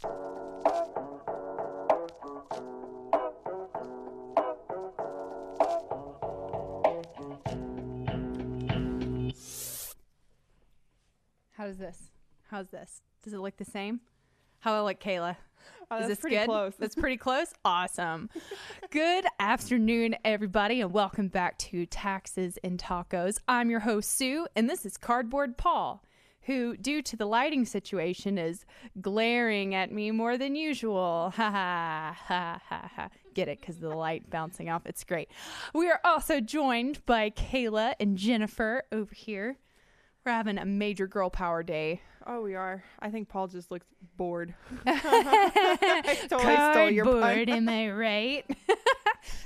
How's this? Does it look the same? How I like Kayla? Is this pretty good? close. That's pretty close. Awesome. Good afternoon, everybody, and welcome back to Taxes and Tacos. I'm your host, Sue, and this is Cardboard Paul, who, due to the lighting situation, is glaring at me more than usual. Ha ha ha ha ha. Get it? Because of the light bouncing off. It's great. We are also joined by Kayla and Jennifer over here. We're having a major girl power day. Oh, we are. I think Paul just looks bored. I totally stole your Cardboard, pun. am I right?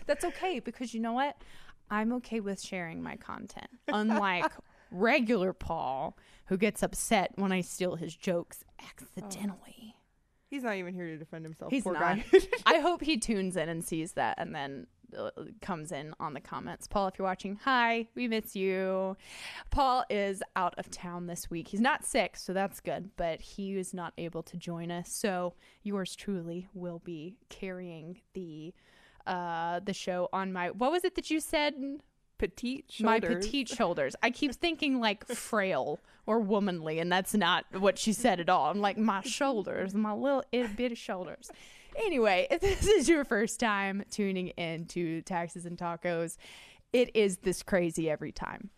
That's okay, because you know what? I'm okay with sharing my content. Unlike regular Paul, who gets upset when I steal his jokes accidentally. He's not even here to defend himself. He's Poor not. guy. I hope he tunes in and sees that and then comes in on the comments. Paul, if you're watching, hi, we miss you. Paul is out of town this week. He's not sick, so that's good, but he is not able to join us. So yours truly will be carrying the show on my, what was it that you said? Petite shoulders. My petite shoulders. I keep thinking like frail or womanly, and that's not what she said at all. I'm like, my shoulders, my little itty bitty shoulders. Anyway, if this is your first time tuning in to Taxes and Tacos, it is this crazy every time.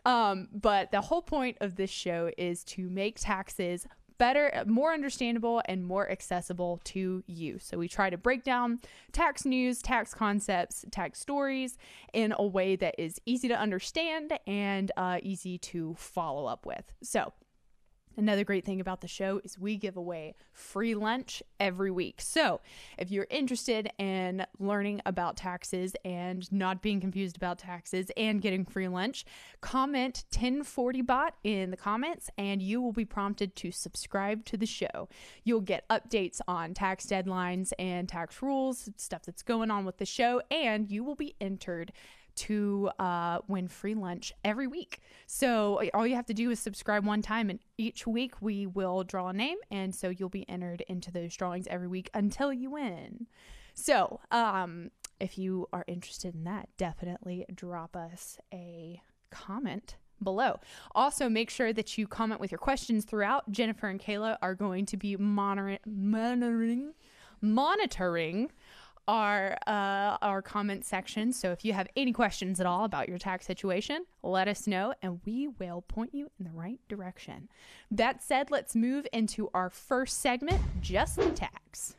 But the whole point of this show is to make taxes better, more understandable, and more accessible to you. So we try to break down tax news, tax concepts, tax stories in a way that is easy to understand and easy to follow up with. So another great thing about the show is we give away free lunch every week. So if you're interested in learning about taxes and not being confused about taxes and getting free lunch, comment 1040bot in the comments and you will be prompted to subscribe to the show. You'll get updates on tax deadlines and tax rules, stuff that's going on with the show, and you will be entered to win free lunch every week. So all you have to do is subscribe one time, and each week we will draw a name, and so you'll be entered into those drawings every week until you win. So if you are interested in that, definitely drop us a comment below. Also, make sure that you comment with your questions throughout. Jennifer and Kayla are going to be monitoring our comment section. So if you have any questions at all about your tax situation, let us know and we will point you in the right direction. That said, let's move into our first segment, Just the Tax.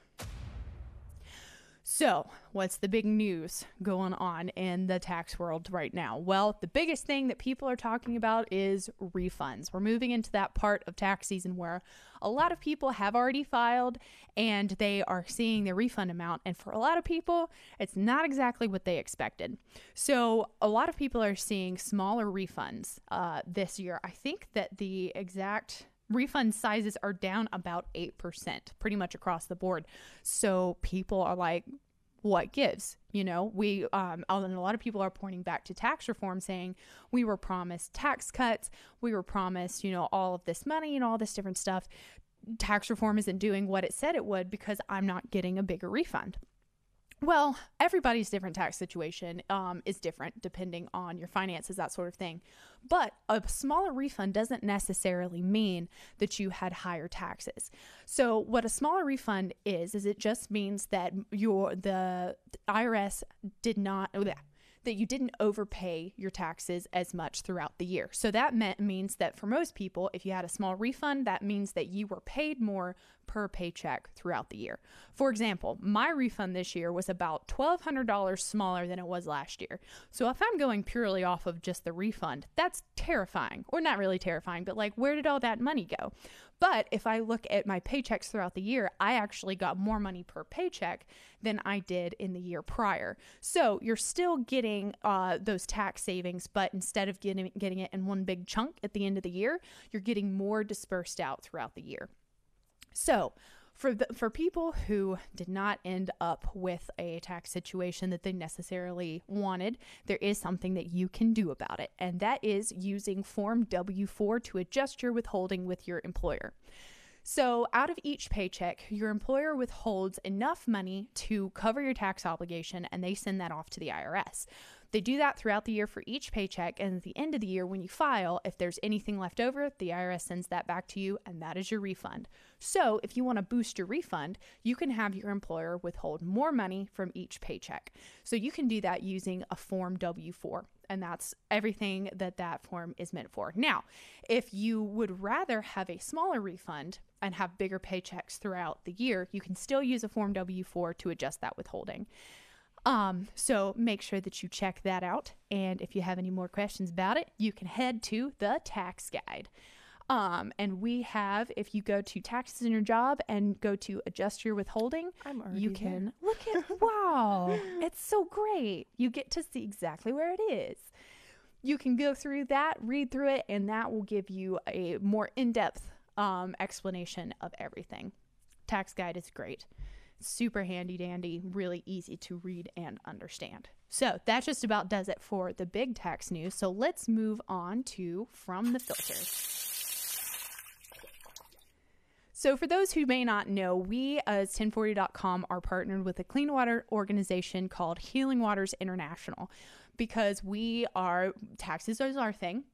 So, what's the big news going on in the tax world right now? Well, the biggest thing that people are talking about is refunds. We're moving into that part of tax season where a lot of people have already filed and they are seeing their refund amount. And for a lot of people, it's not exactly what they expected. So, a lot of people are seeing smaller refunds this year. I think that the exact refund sizes are down about 8%, pretty much across the board. So people are like, what gives? You know, and a lot of people are pointing back to tax reform saying we were promised tax cuts. We were promised, all of this money and all this different stuff. Tax reform isn't doing what it said it would because I'm not getting a bigger refund. Well, everybody's different tax situation is different depending on your finances, that sort of thing. But a smaller refund doesn't necessarily mean that you had higher taxes. So what a smaller refund is it just means that the IRS that you didn't overpay your taxes as much throughout the year. So that means that for most people, if you had a small refund, that means that you were paid more per paycheck throughout the year. For example, my refund this year was about $1,200 smaller than it was last year. So if I'm going purely off of just the refund, that's terrifying. Or not really terrifying, but like, where did all that money go? But if I look at my paychecks throughout the year, I actually got more money per paycheck than I did in the year prior. So you're still getting those tax savings, but instead of getting it in one big chunk at the end of the year, you're getting more dispersed out throughout the year. So for people who did not end up with a tax situation that they necessarily wanted, there is something that you can do about it, and that is using Form W-4 to adjust your withholding with your employer. So out of each paycheck, your employer withholds enough money to cover your tax obligation, and they send that off to the IRS. They do that throughout the year for each paycheck, and at the end of the year, when you file, if there's anything left over, the IRS sends that back to you, and that is your refund. So if you want to boost your refund, you can have your employer withhold more money from each paycheck. So you can do that using a Form W-4, and that's everything that form is meant for. Now, if you would rather have a smaller refund and have bigger paychecks throughout the year, you can still use a Form W-4 to adjust that withholding. So make sure that you check that out. And if you have any more questions about it, you can head to the tax guide. And we have, if you go to taxes in your job and go to adjust your withholding, you can look at, wow, it's so great. You get to see exactly where it is. You can go through that, read through it, and that will give you a more in-depth, explanation of everything. Tax guide is great. Super handy dandy, really easy to read and understand. So that just about does it for the big tax news. So let's move on to From the Filter. So for those who may not know, we as 1040.com are partnered with a clean water organization called Healing Waters International, because taxes is our thing.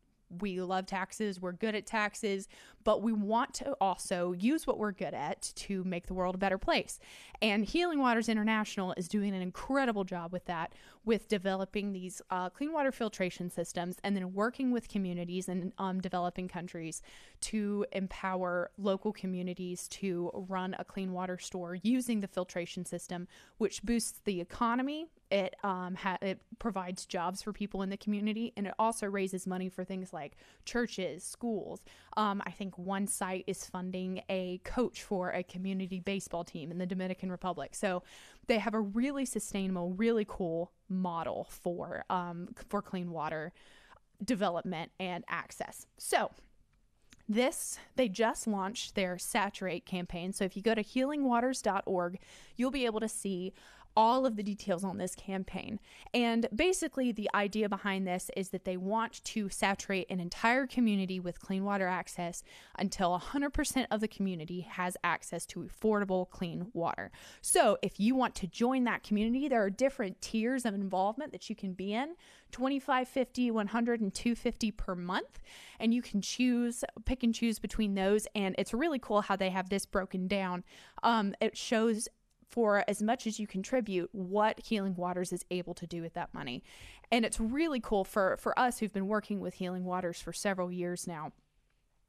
We love taxes. We're good at taxes, but we want to also use what we're good at to make the world a better place. And Healing Waters International is doing an incredible job with that, with developing these clean water filtration systems, and then working with communities in developing countries to empower local communities to run a clean water store using the filtration system, which boosts the economy. It provides jobs for people in the community, and it also raises money for things like churches, schools. I think one site is funding a coach for a community baseball team in the Dominican Republic. So they have a really sustainable, really cool model for clean water development and access. So they just launched their Saturate campaign. So if you go to healingwaters.org, you'll be able to see all of the details on this campaign. And basically the idea behind this is that they want to saturate an entire community with clean water access until 100% of the community has access to affordable clean water. So if you want to join that community, there are different tiers of involvement that you can be in: $25, $50, $100, and $250 per month. And you can pick and choose between those. And it's really cool how they have this broken down. It shows, for as much as you contribute, what Healing Waters is able to do with that money. And it's really cool for us who've been working with Healing Waters for several years now.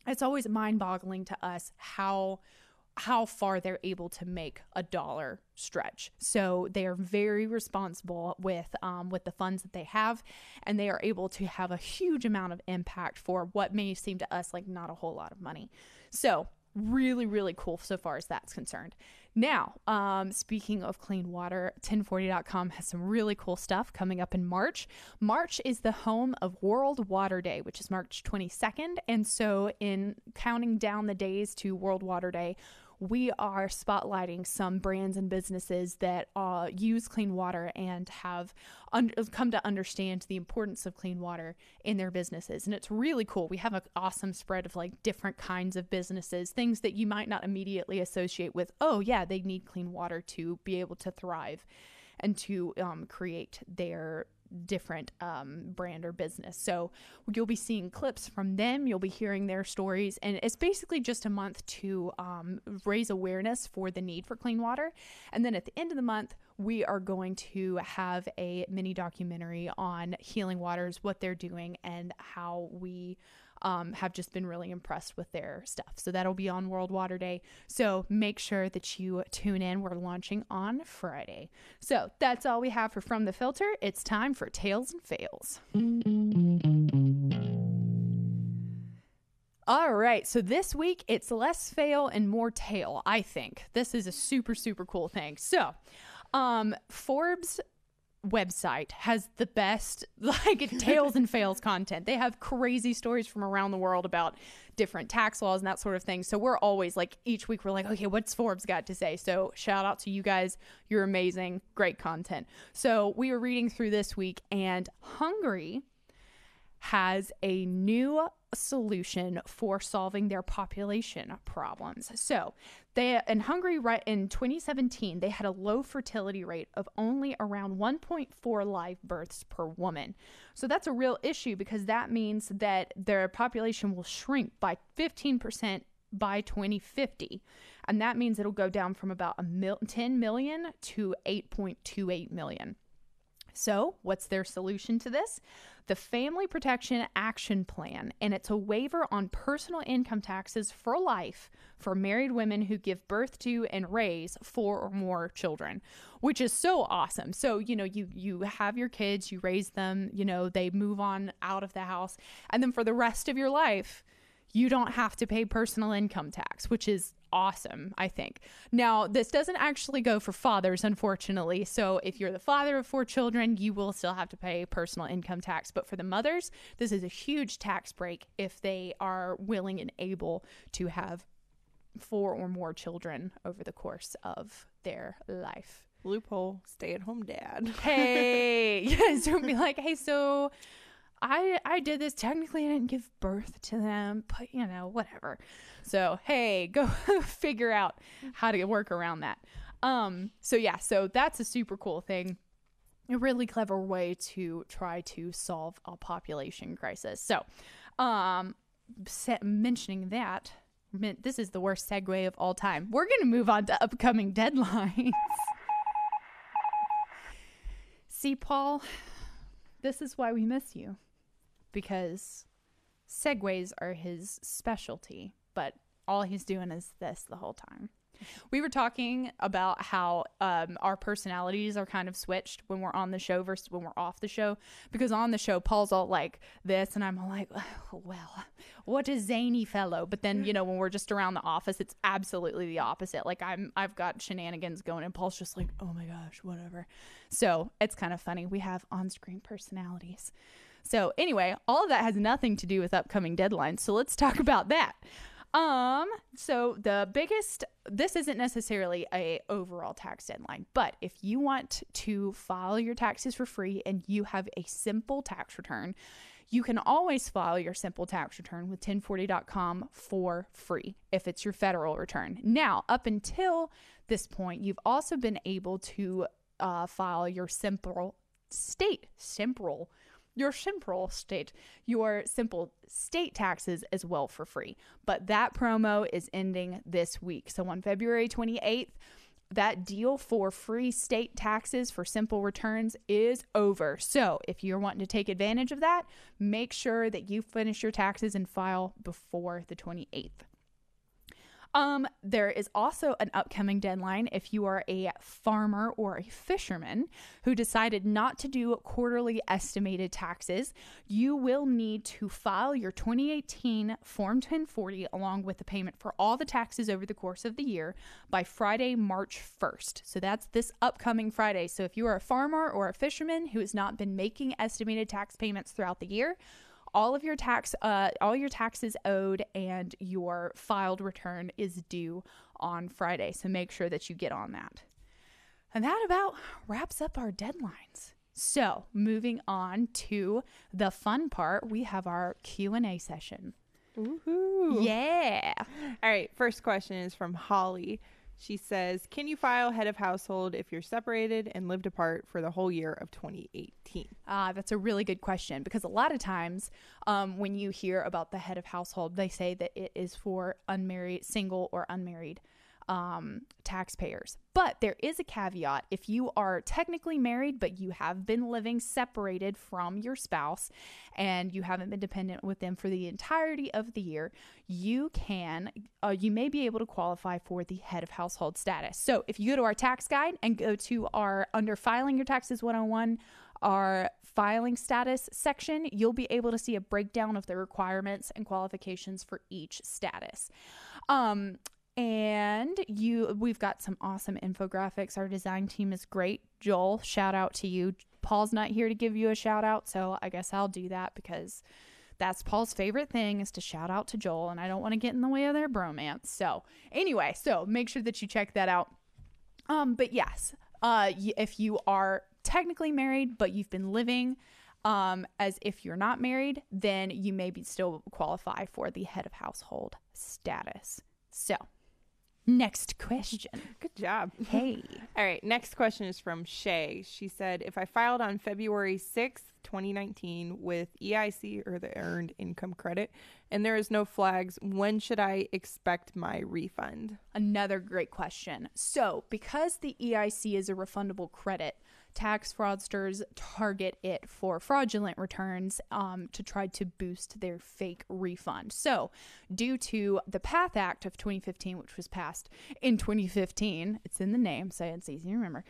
It's always mind-boggling to us how far they're able to make a dollar stretch. So they are very responsible with the funds that they have, and they are able to have a huge amount of impact for what may seem to us like not a whole lot of money. So really, really cool so far as that's concerned. Now, speaking of clean water, 1040.com has some really cool stuff coming up in March. March is the home of World Water Day, which is March 22nd. And so in counting down the days to World Water Day, we are spotlighting some brands and businesses that use clean water and have come to understand the importance of clean water in their businesses. And it's really cool. We have an awesome spread of like different kinds of businesses, things that you might not immediately associate with, oh yeah, they need clean water to be able to thrive and to create their different brand or business. So you'll be seeing clips from them, you'll be hearing their stories, and it's basically just a month to raise awareness for the need for clean water. And then at the end of the month, we are going to have a mini documentary on Healing Waters, what they're doing, and how we have just been really impressed with their stuff. So that'll be on World Water Day. So make sure that you tune in. We're launching on Friday. So that's all we have for From the Filter. It's time for Tales and Fails. All right. So this week it's less fail and more tale, I think. This is a super, super cool thing. So Forbes website has the best like tales and fails content. They have crazy stories from around the world about different tax laws and that sort of thing. So we're always like, each week we're like, okay, what's Forbes got to say? So shout out to you guys. You're amazing. Great content. So we were reading through this week, and Hungary has a new solution for solving their population problems. So they in Hungary, right in 2017, they had a low fertility rate of only around 1.4 live births per woman. So that's a real issue, because that means that their population will shrink by 15% by 2050. And that means it'll go down from about 10 million to 8.28 million. So what's their solution to this? The Family Protection Action Plan, and it's a waiver on personal income taxes for life for married women who give birth to and raise 4 or more children, which is so awesome. So, you have your kids, you raise them, they move on out of the house, and then for the rest of your life, you don't have to pay personal income tax, which is awesome, I think. Now, this doesn't actually go for fathers, unfortunately. So if you're the father of 4 children, you will still have to pay personal income tax. But for the mothers, this is a huge tax break if they are willing and able to have 4 or more children over the course of their life. Loophole, stay-at-home dad. Hey, yes, don't be like, hey, so I did this. Technically, I didn't give birth to them, but whatever. So, hey, go figure out how to work around that. So that's a super cool thing. A really clever way to try to solve a population crisis. So, mentioning that, this is the worst segue of all time. We're going to move on to upcoming deadlines. See, Paul, this is why we miss you. Because segues are his specialty, but all he's doing is this the whole time. We were talking about how our personalities are kind of switched when we're on the show versus when we're off the show. Because on the show, Paul's all like this, and I'm all like, oh, well, what a zany fellow. But then, when we're just around the office, it's absolutely the opposite. Like I've got shenanigans going, and Paul's just like, oh my gosh, whatever. So it's kind of funny. We have on-screen personalities. So anyway, all of that has nothing to do with upcoming deadlines. So let's talk about that. So this isn't necessarily a overall tax deadline, but if you want to file your taxes for free and you have a simple tax return, you can always file your simple tax return with 1040.com for free if it's your federal return. Now, up until this point, you've also been able to file your simple state taxes as well for free. But that promo is ending this week. So on February 28th, that deal for free state taxes for simple returns is over. So if you're wanting to take advantage of that, make sure that you finish your taxes and file before the 28th. There is also an upcoming deadline if you are a farmer or a fisherman who decided not to do quarterly estimated taxes. You will need to file your 2018 Form 1040 along with the payment for all the taxes over the course of the year by Friday, March 1st. So that's this upcoming Friday. So if you are a farmer or a fisherman who has not been making estimated tax payments throughout the year, all your taxes owed and your filed return is due on Friday. So make sure that you get on that. And that about wraps up our deadlines. So moving on to the fun part, we have our Q&A session. Woohoo. Yeah. All right. First question is from Holly. She says, can you file head of household if you're separated and lived apart for the whole year of 2018? That's a really good question, because a lot of times when you hear about the head of household, they say that it is for single or unmarried taxpayers. But there is a caveat. If you are technically married, but you have been living separated from your spouse and you haven't been dependent with them for the entirety of the year, you may be able to qualify for the head of household status. So if you go to our tax guide and go to under filing your taxes 101, our filing status section, you'll be able to see a breakdown of the requirements and qualifications for each status. And we've got some awesome infographics. Our design team is great. Joel, shout out to you. Paul's not here to give you a shout out, so I guess I'll do that because that's Paul's favorite thing, is to shout out to Joel, and I don't want to get in the way of their bromance. So anyway, make sure that you check that out. But yes, if you are technically married, but you've been living As if you're not married, then you maybe still qualify for the head of household status. So, next question. Good job. Hey. All right. Next question is from Shay. She said, if I filed on February 6th, 2019 with EIC or the Earned Income Credit and there is no flags, when should I expect my refund? Another great question. So, because the EIC is a refundable credit, tax fraudsters target it for fraudulent returns to try to boost their fake refund. So, due to the PATH Act of 2015, which was passed in 2015, it's in the name, so it's easy to remember,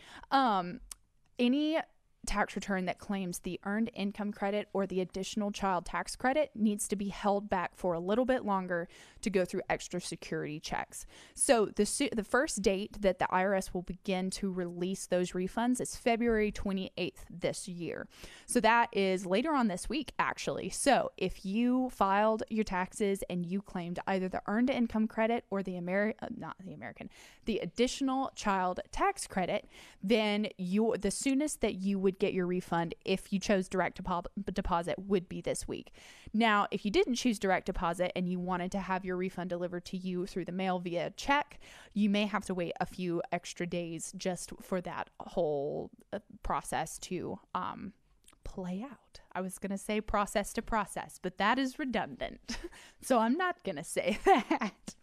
any tax return that claims the earned income credit or the additional child tax credit needs to be held back for a little bit longer to go through extra security checks. So the first date that the IRS will begin to release those refunds is February 28th this year. So that is later on this week, actually. So if you filed your taxes and you claimed either the earned income credit or the additional child tax credit, then the soonest that you would get your refund if you chose direct deposit would be this week. Now, if you didn't choose direct deposit and you wanted to have your refund delivered to you through the mail via check, you may have to wait a few extra days just for that whole process to play out. I was going to say process to process, but that is redundant. So I'm not going to say that.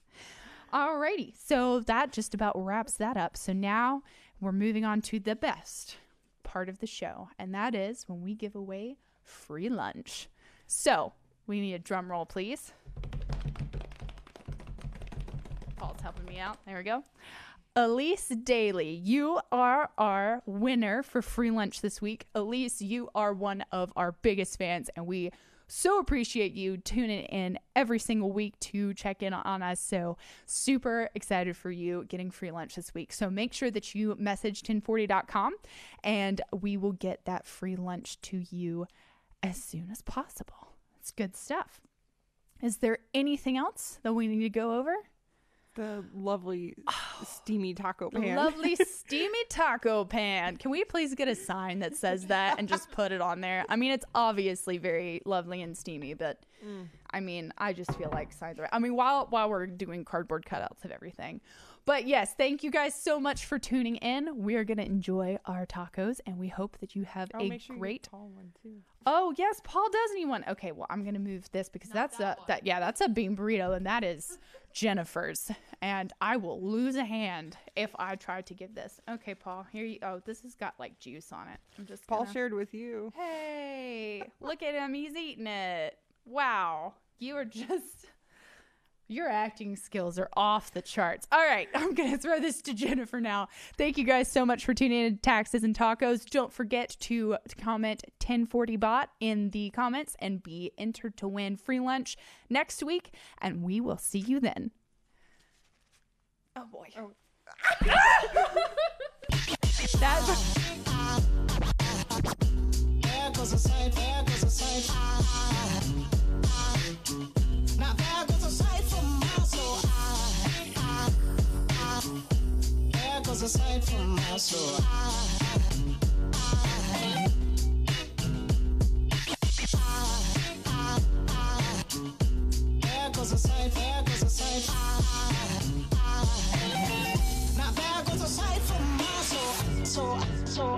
Alrighty, so that just about wraps that up. So now we're moving on to the best part of the show, and that is when we give away free lunch. So we need a drum roll, please. Paul's helping me out. There we go. Elise Daly, you are our winner for free lunch this week. Elise, you are one of our biggest fans, and we so appreciate you tuning in every single week to check in on us. So super excited for you getting free lunch this week. So make sure that you message 1040.com and we will get that free lunch to you as soon as possible. It's good stuff. Is there anything else that we need to go over? The lovely steamy taco pan. Lovely steamy taco pan. Can we please get a sign that says that and just put it on there? I mean, it's obviously very lovely and steamy, but I mean, I just feel like signs are. I mean, while we're doing cardboard cutouts of everything. But yes, thank you guys so much for tuning in. We are going to enjoy our tacos, and we hope that you have a make sure great. You get a tall one too. Oh yes, Paul does need one. Okay, well I'm gonna move this because that's a bean burrito, and that is Jennifer's, and I will lose a hand if I try to give this. Okay, Paul, here you. Oh, this has got like juice on it. I'm just. Paul shared with you. Hey, look at him. He's eating it. Wow, you are just. Your acting skills are off the charts. All right, I'm going to throw this to Jennifer now. Thank you guys so much for tuning in to Taxes and Tacos. Don't forget to comment 1040bot in the comments and be entered to win free lunch next week, and we will see you then. Oh, boy. Oh. That's... There goes a sight, there goes a sight. Now there goes a sight from my soul. There goes a sight from my soul. There goes a sight, there goes a sight. Now there goes a sight from my soul. So.